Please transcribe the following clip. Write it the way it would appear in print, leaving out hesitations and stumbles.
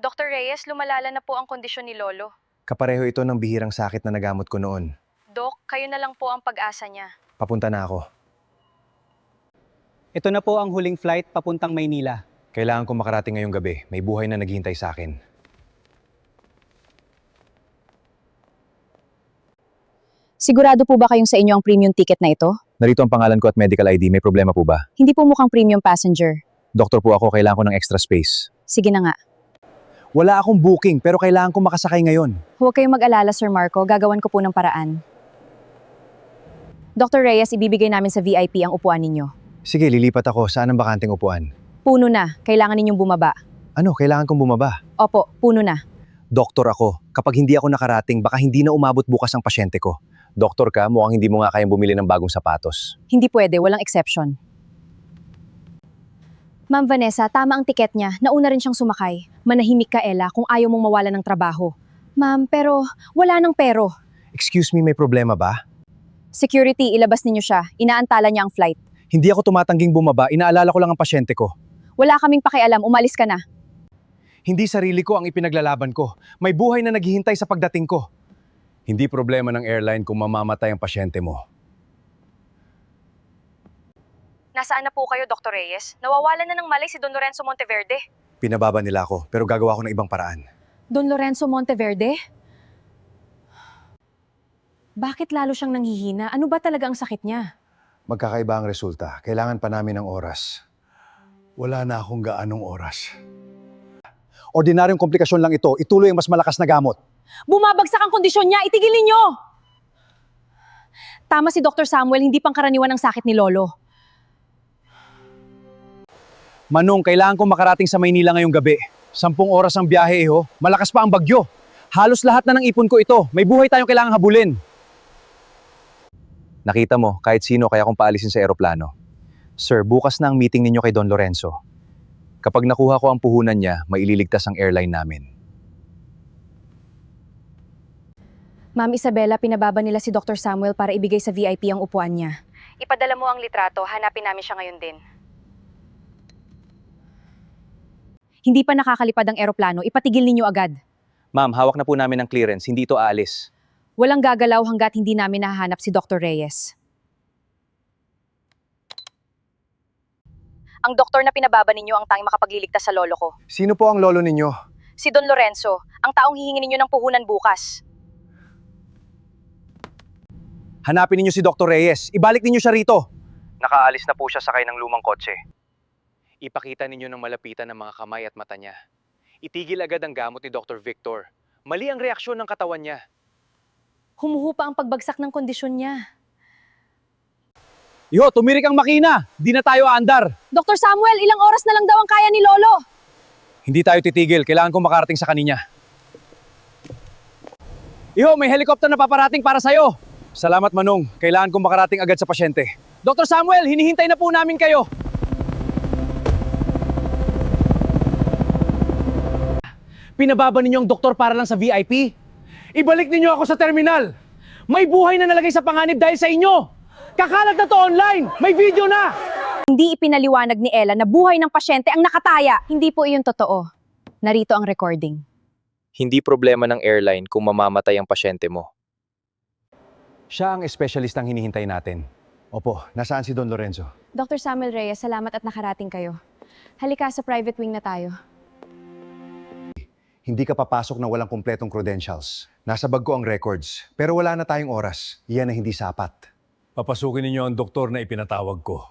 Dr. Reyes, lumalala na po ang kondisyon ni Lolo. Kapareho ito ng bihirang sakit na nagamot ko noon. Dok, kayo na lang po ang pag-asa niya. Papunta na ako. Ito na po ang huling flight papuntang Maynila. Kailangan kong makarating ngayong gabi. May buhay na naghihintay sa akin. Sigurado po ba kayong sa inyo ang premium ticket na ito? Narito ang pangalan ko at medical ID. May problema po ba? Hindi po mukhang premium passenger. Doktor po ako, kailangan ko ng extra space. Sige na nga. Wala akong booking pero kailangan kong makasakay ngayon. Huwag kayong mag-alala, Sir Marco. Gagawan ko po ng paraan. Dr. Reyes, ibibigay namin sa VIP ang upuan ninyo. Sige, lilipat ako. Saan ang bakanting upuan? Puno na. Kailangan ninyong bumaba. Ano, kailangan kong bumaba? Opo, puno na. Doktor ako. Kapag hindi ako nakarating, baka hindi na umabot bukas ang pasyente ko. Doktor ka, mukhang hindi mo nga kayang bumili ng bagong sapatos. Hindi pwede, walang exception. Ma'am Vanessa, tama ang tiket niya. Nauna rin siyang sumakay. Manahimik ka, Ella, kung ayaw mong mawala ng trabaho. Ma'am, pero wala nang pero. Excuse me, may problema ba? Security, ilabas ninyo siya. Inaantala niya ang flight. Hindi ako tumatangging bumaba, inaalala ko lang ang pasyente ko. Wala kaming pakialam, umalis ka na. Hindi sarili ko ang ipinaglalaban ko. May buhay na naghihintay sa pagdating ko. Hindi problema ng airline kung mamamatay ang pasyente mo. Nasaan na po kayo, Dr. Reyes? Nawawalan na ng malay si Don Lorenzo Monteverde. Pinababa nila ako, pero gagawa ko ng ibang paraan. Don Lorenzo Monteverde? Bakit lalo siyang nanghihina? Ano ba talaga ang sakit niya? Magkakaiba ang resulta. Kailangan pa namin ng oras. Wala na akong gaanong oras. Ordinaryong komplikasyon lang ito. Ituloy ang mas malakas na gamot. Bumabagsak ang kondisyon niya! Itigil ninyo! Tama si Dr. Samuel, hindi pangkaraniwan ang sakit ni Lolo. Manong, kailangan kong makarating sa Maynila ngayong gabi. 10 oras ang biyahe, ho. Malakas pa ang bagyo. Halos lahat na ng ipon ko ito. May buhay tayong kailangang habulin. Nakita mo, kahit sino kaya kong paalisin sa eroplano. Sir, bukas na ang meeting ninyo kay Don Lorenzo. Kapag nakuha ko ang puhunan niya, maililigtas ang airline namin. Ma'am Isabella, pinababa nila si Dr. Samuel para ibigay sa VIP ang upuan niya. Ipadala mo ang litrato, hanapin namin siya ngayon din. Hindi pa nakakalipad ang eroplano, ipatigil ninyo agad. Ma'am, hawak na po namin ang clearance. Hindi ito aalis. Walang gagalaw hanggat hindi namin nahahanap si Dr. Reyes. Ang doktor na pinababa ninyo ang tanging makapagliligtas sa lolo ko. Sino po ang lolo ninyo? Si Don Lorenzo, ang taong hihingi ninyo ng puhunan bukas. Hanapin ninyo si Dr. Reyes. Ibalik ninyo siya rito. Nakaalis na po siya sakay ng lumang kotse. Ipakita ninyo ng malapitan ng mga kamay at mata niya. Itigil agad ang gamot ni Dr. Victor. Mali ang reaksyon ng katawan niya. Humuhupa ang pagbagsak ng kondisyon niya. Yo, tumirik ang makina! Di na tayo aandar! Dr. Samuel, ilang oras na lang daw ang kaya ni Lolo? Hindi tayo titigil. Kailangan kong makarating sa kaninya. Iho, may helicopter na paparating para sa'yo. Salamat, Manong. Kailangan kong makarating agad sa pasyente. Dr. Samuel, hinihintay na po namin kayo. Pinababa ninyo ang doktor para lang sa VIP? Ibalik ninyo ako sa terminal. May buhay na nalagay sa panganib dahil sa inyo. Kakalat na to online. May video na. Hindi ipinaliwanag ni Ella na buhay ng pasyente ang nakataya. Hindi po iyon totoo. Narito ang recording. Hindi problema ng airline kung mamamatay ang pasyente mo. Siya ang espesyalist ang hinihintay natin. Opo, nasaan si Don Lorenzo? Dr. Samuel Reyes, salamat at nakarating kayo. Halika, sa private wing na tayo. Hindi ka papasok na walang kumpletong credentials. Nasa bag ko ang records, pero wala na tayong oras. Iyan na hindi sapat. Papasukin ninyo ang doktor na ipinatawag ko.